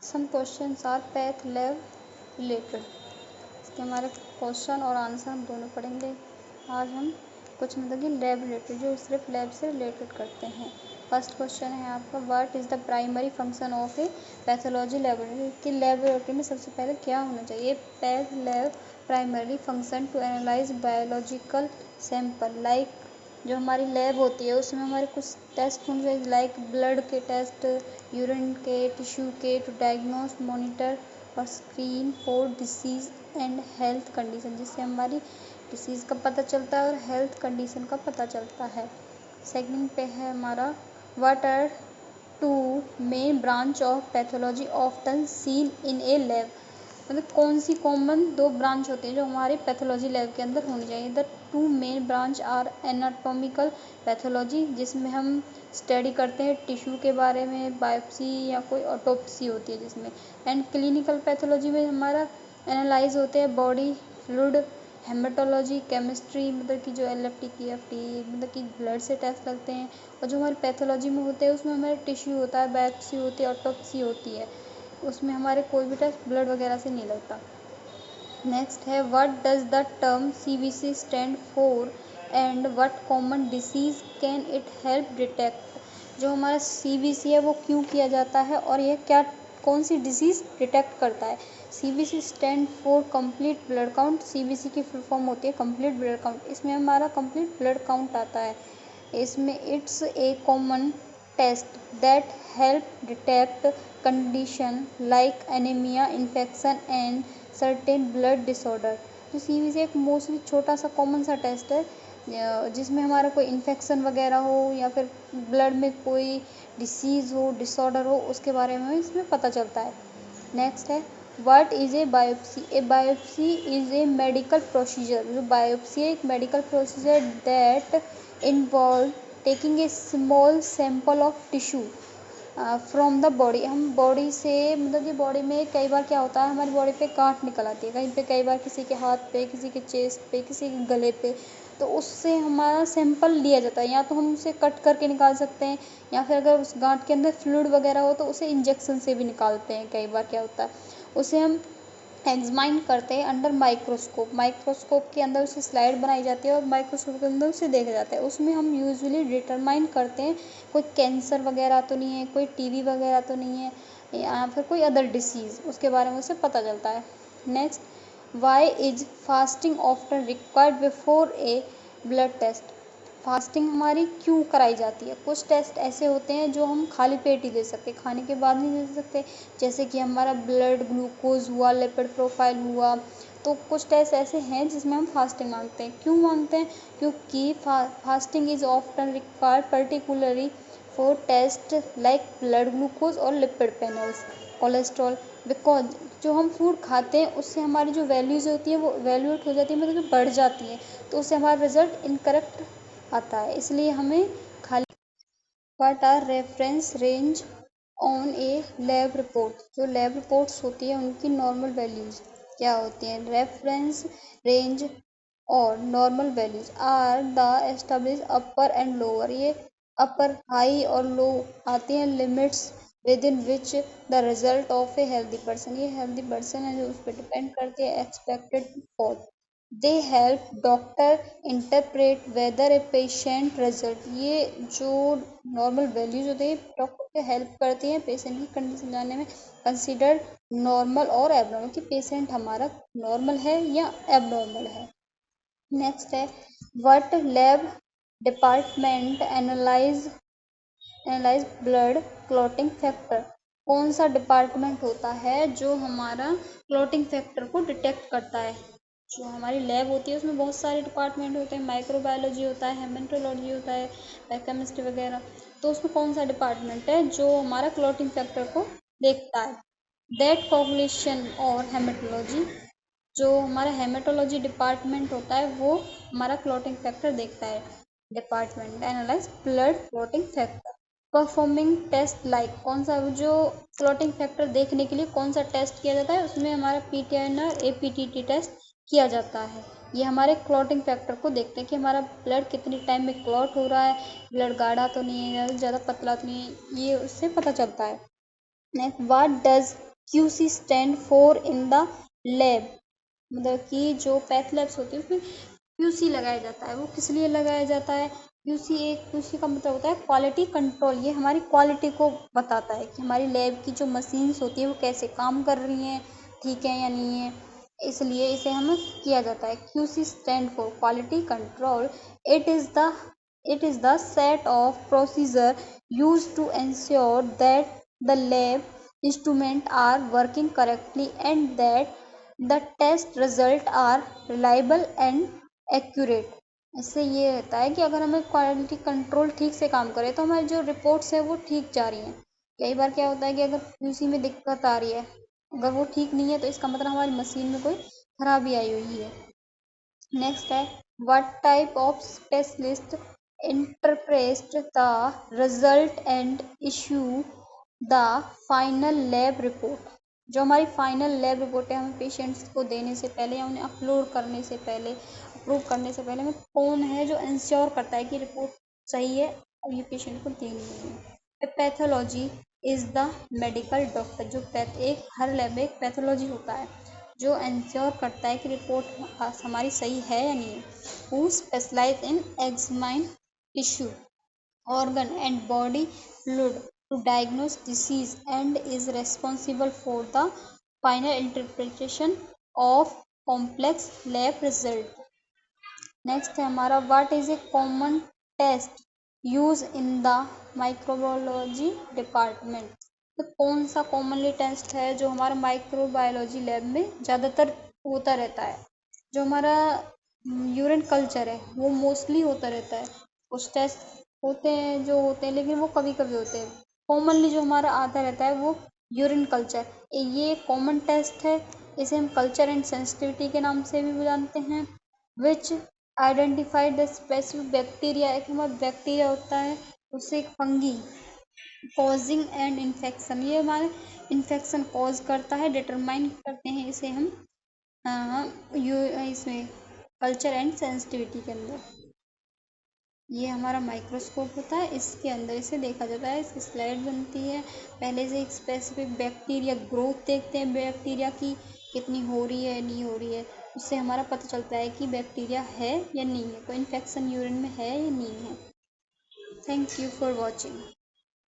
Some questions are path lab related. इसके हमारे question और आंसर हम दोनों पढ़ेंगे। आज हम कुछ मतलब कि लैब रिलेटेड जो सिर्फ लैब से रिलेटेड करते हैं। फर्स्ट क्वेश्चन है आपका, what is the primary function of a pathology laboratory. कि लेबोरेटरी में सबसे पहले क्या होना चाहिए। Path lab primary function to analyse biological sample. Like जो हमारी लैब होती है उसमें हमारे कुछ टेस्ट होने चाहिए, लाइक ब्लड के टेस्ट, यूरिन के, टिश्यू के, टू डायग्नोस, मॉनिटर और screen for disease and health condition, जिससे हमारी डिसीज़ का पता चलता है और हेल्थ कंडीशन का पता चलता है। सेकंड पे है हमारा, what are two main branch of pathology often seen in a lab. मतलब कौन सी कॉमन दो ब्रांच होती हैं जो हमारे पैथोलॉजी लैब के अंदर होनी चाहिए। The two main branch are anatomical pathology, जिसमें हम स्टडी करते हैं टिश्यू के बारे में, बायोप्सी या कोई ऑटोप्सी होती है जिसमें, एंड क्लिनिकल पैथोलॉजी में हमारा एनालाइज होते हैं बॉडी फ्लूइड, हेमेटोलॉजी, केमिस्ट्री मतलब कि जो LFT KFT मतलब कि ब्लड से टेस्ट लगते हैं, और जो हमारे पैथोलॉजी में होते हैं उसमें हमारे टिश्यू होता है, बायोप्सी होती है, ऑटोप्सी होती है, उसमें हमारे कोई भी टेस्ट ब्लड वगैरह से नहीं लगता। नेक्स्ट है, what does the term CBC stand for and what common disease can it help detect. जो हमारा CBC है वो क्यों किया जाता है और ये क्या कौन सी डिसीज़ डिटेक्ट करता है। CBC stand for complete blood count. CBC की फुल फॉर्म होती है कंप्लीट ब्लड काउंट। इसमें हमारा कंप्लीट ब्लड काउंट आता है। इसमें it's a common test that help detect condition like anaemia, infection and certain blood disorder. तो CBC एक मोस्टली छोटा सा कॉमन सा टेस्ट है जिसमें हमारा कोई इन्फेक्शन वगैरह हो या फिर ब्लड में कोई डिसीज़ हो, डिसऑर्डर हो, उसके बारे में इसमें पता चलता है। नेक्स्ट है, what is a biopsy. A biopsy is a medical procedure. जो बायोप्सी है एक medical procedure that involve taking a small sample of tissue from the body. हम बॉडी से मतलब कि बॉडी में कई बार क्या होता है, हमारी बॉडी पे गांठ निकल आती है कहीं पे, कई बार किसी के हाथ पे, किसी के चेस्ट पे, किसी के गले पे, तो उससे हमारा सैंपल लिया जाता है। या तो हम उसे कट करके निकाल सकते हैं या फिर अगर उस गांठ के अंदर फ्लूइड वगैरह हो तो उसे इंजेक्शन से भी निकालते हैं। कई बार क्या होता है उसे हम एग्जामाइन करते हैं अंडर माइक्रोस्कोप। माइक्रोस्कोप के अंदर उसे स्लाइड बनाई जाती है और माइक्रोस्कोप के अंदर उसे देखा जाता है। उसमें हम यूजुअली डिटरमाइन करते हैं कोई कैंसर वगैरह तो नहीं है, कोई TB वगैरह तो नहीं है या फिर कोई अदर डिसीज़, उसके बारे में उसे पता चलता है। Next, why is fasting often required before a blood test. Fasting हमारी क्यों कराई जाती है। कुछ टेस्ट ऐसे होते हैं जो हम खाली पेट ही दे सकते, खाने के बाद नहीं दे सकते, जैसे कि हमारा ब्लड ग्लूकोज हुआ, लिपिड प्रोफाइल हुआ। तो कुछ टेस्ट ऐसे हैं जिसमें हम फास्टिंग मांगते हैं। क्यों मांगते हैं, क्योंकि fasting is often required particularly for taste like blood glucose और लिपिड पैनल्स, कोलेस्ट्रॉल, बिकॉज जो हम फूड खाते हैं उससे हमारी जो वैल्यूज़ होती है वो वैल्यूएट हो जाती है, मतलब जो बढ़ जाती है, तो उससे हमारा रिजल्ट इनकरेक्ट आता है। इसलिए हमें खाली what are reference range on a lab report. जो लैब रिपोर्ट्स होती है उनकी नॉर्मल वैल्यूज़ क्या होती हैं। रेफरेंस रेंज और normal values are the establish upper and lower. ये अपर, हाई और लो आती हैं limits within which the result of a healthy person. ये हेल्दी पर्सन है जो उस पर डिपेंड करती है expected for. They help doctor interpret whether a patient result. ये जो नॉर्मल वैल्यूज होती है डॉक्टर को हेल्प करती हैं पेशेंट की कंडीशन जानने में, कंसिडर नॉर्मल और एबनॉर्मल, कि पेशेंट हमारा नॉर्मल है या एबनॉर्मल है। नेक्स्ट है, what lab department analyse blood clotting factor. कौन सा डिपार्टमेंट होता है जो हमारा क्लॉटिंग फैक्टर को डिटेक्ट करता है। जो हमारी लैब होती है उसमें बहुत सारे डिपार्टमेंट होते हैं, माइक्रोबायोलॉजी होता है, हेमेटोलॉजी होता है, बायोकेमिस्ट्री वगैरह। तो उसमें कौन सा डिपार्टमेंट है जो हमारा क्लॉटिंग फैक्टर को देखता है। दैट कोगुलेशन और हेमेटोलॉजी। जो हमारा हेमेटोलॉजी डिपार्टमेंट होता है वो हमारा क्लॉटिंग फैक्टर देखता है। Department analyse blood clotting factor. Performing taste like, कौन सा जो क्लॉटिंग फैक्टर देखने के लिए कौन सा टेस्ट किया जाता है, उसमें हमारा PTN और APTT टेस्ट किया जाता है। ये हमारे क्लॉटिंग फैक्टर को देखते हैं कि हमारा ब्लड कितनी टाइम में क्लॉट हो रहा है, ब्लड गाढ़ा तो नहीं है, ज़्यादा पतला तो नहीं है, ये उससे पता चलता है। Next, what does QC stand for in the lab, मतलब कि जो पैथ लैब्स होती है उसमें QC लगाया जाता है। वो किस लिए लगाया जाता है? QC का मतलब होता है क्वालिटी कंट्रोल। ये हमारी क्वालिटी को बताता है कि हमारी लैब की जो मशीन्स होती है वो कैसे काम कर रही हैं, ठीक है या नहीं है, इसलिए इसे हमें किया जाता है। QC stand for quality control. It is the it is the set of procedure used to ensure that the lab instruments are working correctly and that the test results are reliable and accurate। इससे ये रहता है कि अगर हमें quality control ठीक से काम करे तो हमारी जो रिपोर्ट्स है वो ठीक जा रही हैं। कई बार क्या होता है कि अगर QC में दिक्कत आ रही है, अगर वो ठीक नहीं है तो इसका मतलब हमारी मशीन में कोई खराबी आई हुई है। नेक्स्ट है what type of specialist interpret the result and issue the final lab report. जो हमारी फाइनल लैब रिपोर्ट है हमें पेशेंट्स को देने से पहले या उन्हें अपलोड करने से पहले, अप्रूव करने से पहले हमें कौन है जो इंश्योर करता है कि रिपोर्ट सही है और ये पेशेंट को देनी है। Pathology is the medical doctor. जो एक हर लैब में एक पैथोलॉजी होता है जो इंश्योर करता है कि रिपोर्ट हमारी सही है या नहीं। Who specialise in examine tissue, organ and body fluid to diagnose disease and is responsible for the final interpretation of complex lab result। Next है हमारा what is a common test use in the microbiology department. तो कौन सा commonly test है जो हमारा microbiology lab में ज़्यादातर होता रहता है? जो हमारा यूरिन कल्चर है वो मोस्टली होता रहता है। कुछ टेस्ट होते हैं जो होते हैं लेकिन वो कभी कभी होते हैं। कॉमनली जो हमारा आता रहता है वो यूरिन कल्चर, ये कॉमन टेस्ट है। इसे हम कल्चर एंड सेंसिटिविटी के नाम से भी जानते हैं। विच आइडेंटिफाइड द स्पेसिफिक बैक्टीरिया, एक हमारा बैक्टीरिया होता है उससे एक फंगी कॉजिंग एंड इन्फेक्शन, ये हमारे इन्फेक्शन कॉज करता है, डिटरमाइन करते हैं इसे हम इसमें कल्चर एंड सेंसिटिविटी के अंदर। ये हमारा माइक्रोस्कोप होता है, इसके अंदर इसे देखा जाता है, इसकी स्लाइड बनती है। पहले से एक स्पेसिफिक बैक्टीरिया ग्रोथ देखते हैं, बैक्टीरिया की कितनी हो रही है नहीं हो रही है, उससे हमारा पता चलता है कि बैक्टीरिया है या नहीं है, कोई इन्फेक्शन यूरिन में है या नहीं है। Thank you for watching.